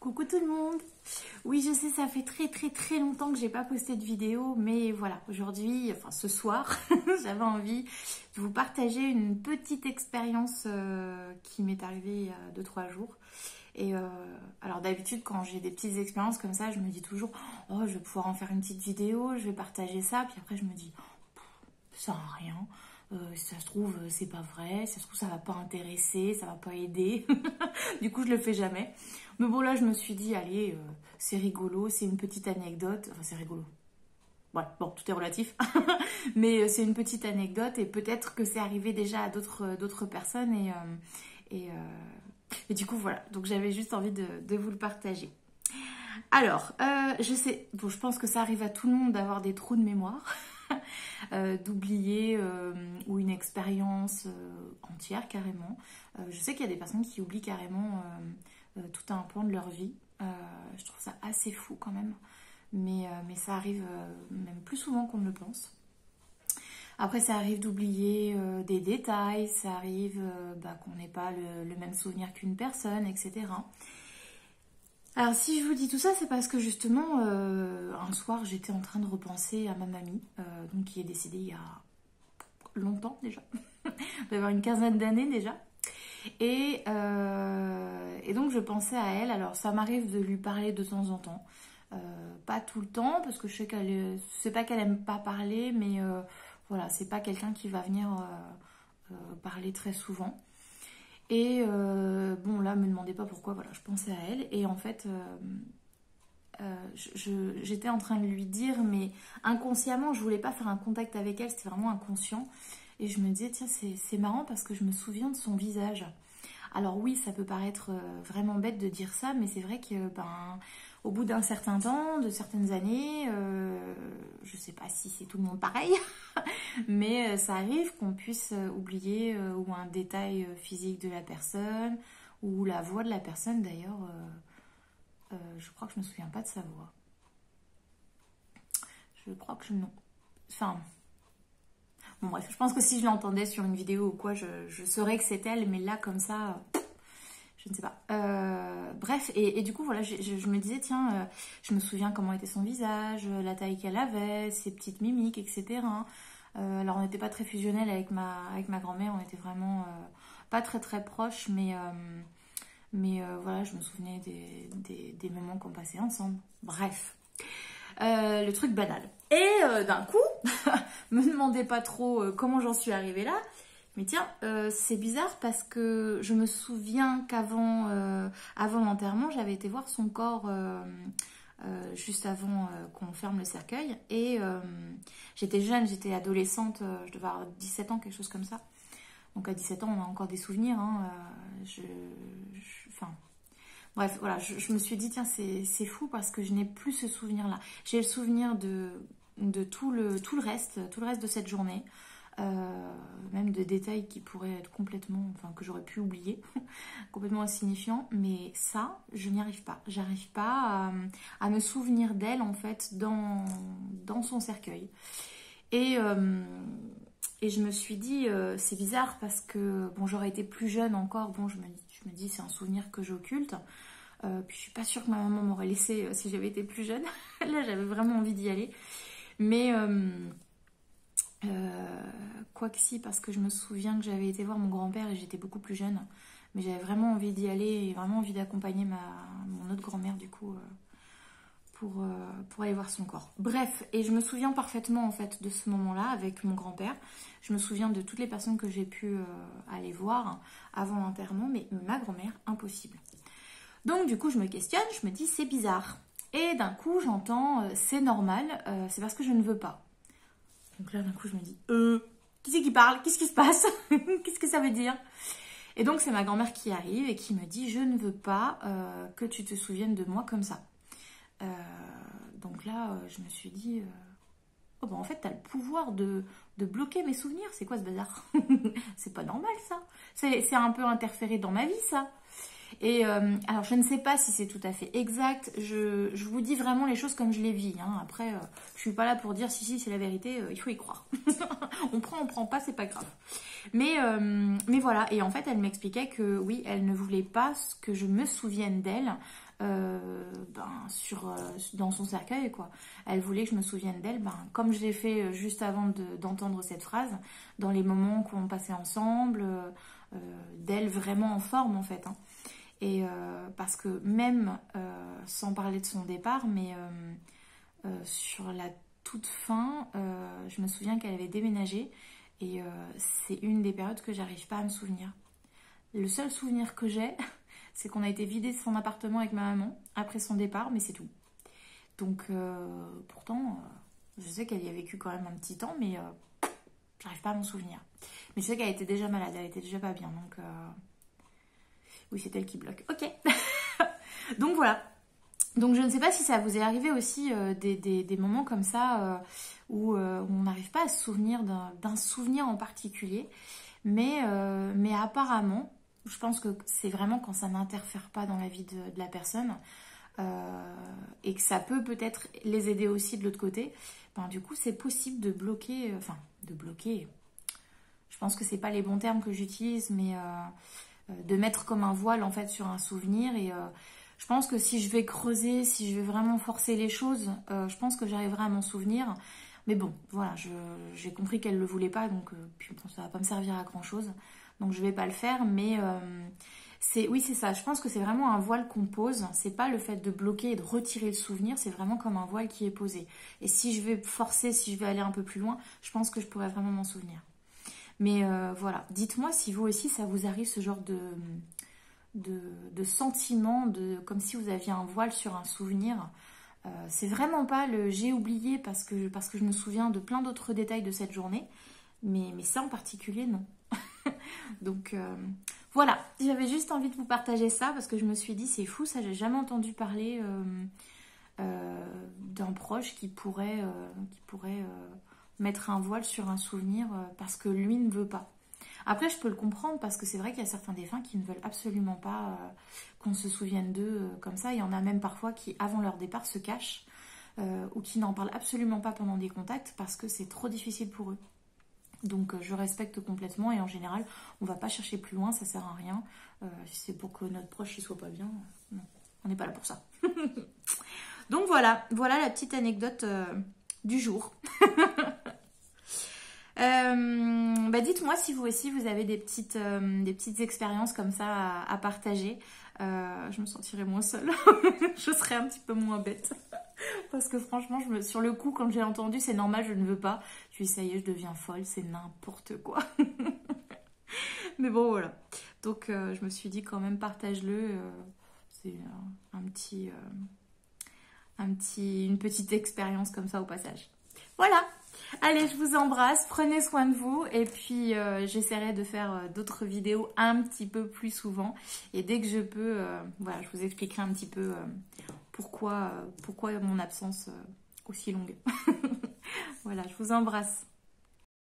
Coucou tout le monde. Oui, je sais, ça fait très longtemps que j'ai pas posté de vidéo, mais voilà, aujourd'hui, enfin ce soir, j'avais envie de vous partager une petite expérience qui m'est arrivée il y a 2-3 jours. Et alors d'habitude, quand j'ai des petites expériences comme ça, je me dis toujours, oh, je vais pouvoir en faire une petite vidéo, je vais partager ça, puis après je me dis, ça sert à rien. Si ça se trouve, c'est pas vrai. Si ça se trouve, ça va pas intéresser, ça va pas aider. Du coup, je le fais jamais. Mais bon, là, je me suis dit, allez, c'est rigolo, c'est une petite anecdote. Enfin, c'est rigolo. Ouais, bon, tout est relatif. Mais c'est une petite anecdote et peut-être que c'est arrivé déjà à d'autres personnes. Et du coup, voilà. Donc, j'avais juste envie de vous le partager. Alors, je sais, bon, je pense que ça arrive à tout le monde d'avoir des trous de mémoire. D'oublier ou une expérience entière carrément. Je sais qu'il y a des personnes qui oublient carrément tout un pan de leur vie. Je trouve ça assez fou quand même. Mais ça arrive même plus souvent qu'on ne le pense. Après, ça arrive d'oublier des détails, ça arrive qu'on n'ait pas le même souvenir qu'une personne, etc. Alors si je vous dis tout ça, c'est parce que justement, un soir, j'étais en train de repenser à ma mamie, donc qui est décédée il y a longtemps déjà, il doit y avoir une quinzaine d'années déjà. Et donc je pensais à elle, alors ça m'arrive de lui parler de temps en temps, pas tout le temps, parce que je sais c'est pas qu'elle aime pas parler, mais voilà, c'est pas quelqu'un qui va venir parler très souvent. Et bon, là, me demandez pas pourquoi, voilà, je pensais à elle. Et en fait, j'étais en train de lui dire, mais inconsciemment, je voulais pas faire un contact avec elle, c'était vraiment inconscient. Et je me disais, tiens, c'est marrant parce que je me souviens de son visage. Alors oui, ça peut paraître vraiment bête de dire ça, mais c'est vrai que, au bout d'un certain temps, de certaines années, je sais pas si c'est tout le monde pareil, mais ça arrive qu'on puisse oublier ou un détail physique de la personne, ou la voix de la personne d'ailleurs. Je crois que je me souviens pas de sa voix. Je crois que non. Enfin, bon bref, je pense que si je l'entendais sur une vidéo ou quoi, je saurais que c'est elle, mais là comme ça, je ne sais pas. Bref, et du coup, voilà, je me disais, tiens, je me souviens comment était son visage, la taille qu'elle avait, ses petites mimiques, etc. Alors, on n'était pas très fusionnels avec ma grand-mère, on était vraiment pas très proches, mais voilà, je me souvenais des moments qu'on passait ensemble. Bref, le truc banal. Et d'un coup, me demandez pas trop comment j'en suis arrivée là. Mais tiens, c'est bizarre parce que je me souviens qu'avant avant l'enterrement, j'avais été voir son corps juste avant qu'on ferme le cercueil. Et j'étais jeune, j'étais adolescente, je devais avoir 17 ans, quelque chose comme ça. Donc à 17 ans, on a encore des souvenirs. Hein, enfin, bref, voilà, je me suis dit, tiens, c'est fou parce que je n'ai plus ce souvenir-là. J'ai le souvenir de tout le reste de cette journée. Même de détails qui pourraient être complètement, enfin que j'aurais pu oublier, complètement insignifiants, mais ça, je n'y arrive pas. J'arrive pas à me souvenir d'elle en fait dans son cercueil. Et je me suis dit, c'est bizarre parce que bon, j'aurais été plus jeune encore. Bon, je me dis, c'est un souvenir que j'occulte. Puis je suis pas sûre que ma maman m'aurait laissé si j'avais été plus jeune. Là, j'avais vraiment envie d'y aller, mais quoi que si, parce que je me souviens que j'avais été voir mon grand-père et j'étais beaucoup plus jeune, mais j'avais vraiment envie d'y aller et vraiment envie d'accompagner mon autre grand-mère du coup pour aller voir son corps. Bref, et je me souviens parfaitement en fait de ce moment-là avec mon grand-père. Je me souviens de toutes les personnes que j'ai pu aller voir avant l'enterrement, mais ma grand-mère, impossible. Donc du coup je me questionne, je me dis c'est bizarre. Et d'un coup j'entends c'est normal, c'est parce que je ne veux pas. Donc là, d'un coup, je me dis, qui c'est qui parle? Qu'est-ce qui se passe? Qu'est-ce que ça veut dire? Et donc, c'est ma grand-mère qui arrive et qui me dit, je ne veux pas que tu te souviennes de moi comme ça. Donc là, je me suis dit, oh ben en fait, tu as le pouvoir de bloquer mes souvenirs. C'est quoi ce bazar? C'est pas normal, ça. C'est un peu interféré dans ma vie, ça. Et alors je ne sais pas si c'est tout à fait exact, je vous dis vraiment les choses comme je les vis, hein. Après je suis pas là pour dire si c'est la vérité, il faut y croire. On prend pas, c'est pas grave. Mais voilà, et en fait elle m'expliquait que oui, elle ne voulait pas que je me souvienne d'elle dans son cercueil, quoi. Elle voulait que je me souvienne d'elle, comme je l'ai fait juste avant d'entendre cette phrase, dans les moments qu'on passait ensemble, d'elle vraiment en forme, en fait. Hein. Et parce que même, sans parler de son départ, mais sur la toute fin, je me souviens qu'elle avait déménagé, et c'est une des périodes que j'arrive pas à me souvenir. Le seul souvenir que j'ai, c'est qu'on a été vidé de son appartement avec ma maman après son départ, mais c'est tout. Donc, pourtant, je sais qu'elle y a vécu quand même un petit temps, mais j'arrive pas à m'en souvenir. Mais je sais qu'elle était déjà malade, elle était déjà pas bien, donc oui, c'est elle qui bloque. Ok. Donc voilà. Donc je ne sais pas si ça vous est arrivé aussi des moments comme ça où on n'arrive pas à se souvenir d'un souvenir en particulier, mais apparemment, je pense que c'est vraiment quand ça n'interfère pas dans la vie de la personne et que ça peut peut-être les aider aussi de l'autre côté. Du coup, c'est possible de bloquer, de bloquer. Je pense que c'est pas les bons termes que j'utilise, mais de mettre comme un voile en fait sur un souvenir. Et je pense que si je vais creuser, si je vais vraiment forcer les choses, je pense que j'arriverai à m'en souvenir. Mais bon, voilà, j'ai compris qu'elle ne le voulait pas, donc ça va pas me servir à grand chose. Donc je vais pas le faire, mais oui, c'est ça. Je pense que c'est vraiment un voile qu'on pose. C'est pas le fait de bloquer et de retirer le souvenir, c'est vraiment comme un voile qui est posé. Et si je vais forcer, si je vais aller un peu plus loin, je pense que je pourrais vraiment m'en souvenir. Mais voilà, dites-moi si vous aussi ça vous arrive ce genre de sentiment, comme si vous aviez un voile sur un souvenir. C'est vraiment pas le j'ai oublié parce que je me souviens de plein d'autres détails de cette journée, mais ça en particulier non. Donc voilà, j'avais juste envie de vous partager ça parce que je me suis dit c'est fou, ça j'ai jamais entendu parler d'un proche qui pourrait mettre un voile sur un souvenir parce que lui ne veut pas. Après, je peux le comprendre parce que c'est vrai qu'il y a certains défunts qui ne veulent absolument pas qu'on se souvienne d'eux comme ça. Il y en a même parfois qui, avant leur départ, se cachent ou qui n'en parlent absolument pas pendant des contacts parce que c'est trop difficile pour eux. Donc, je respecte complètement et en général, on ne va pas chercher plus loin, ça sert à rien. Si c'est pour que notre proche ne soit pas bien, non, on n'est pas là pour ça. Donc voilà la petite anecdote du jour. Dites-moi si vous aussi vous avez des petites expériences comme ça à partager. Je me sentirais moins seule. Je serais un petit peu moins bête. Parce que franchement, sur le coup, quand j'ai entendu c'est normal, je ne veux pas. Je me suis dit, ça y est, je deviens folle, c'est n'importe quoi. Mais bon, voilà. Donc, je me suis dit quand même, partage-le. C'est une petite expérience comme ça au passage. Voilà. Allez, je vous embrasse, prenez soin de vous et puis j'essaierai de faire d'autres vidéos un petit peu plus souvent et dès que je peux, je vous expliquerai un petit peu pourquoi mon absence aussi longue. Voilà, je vous embrasse.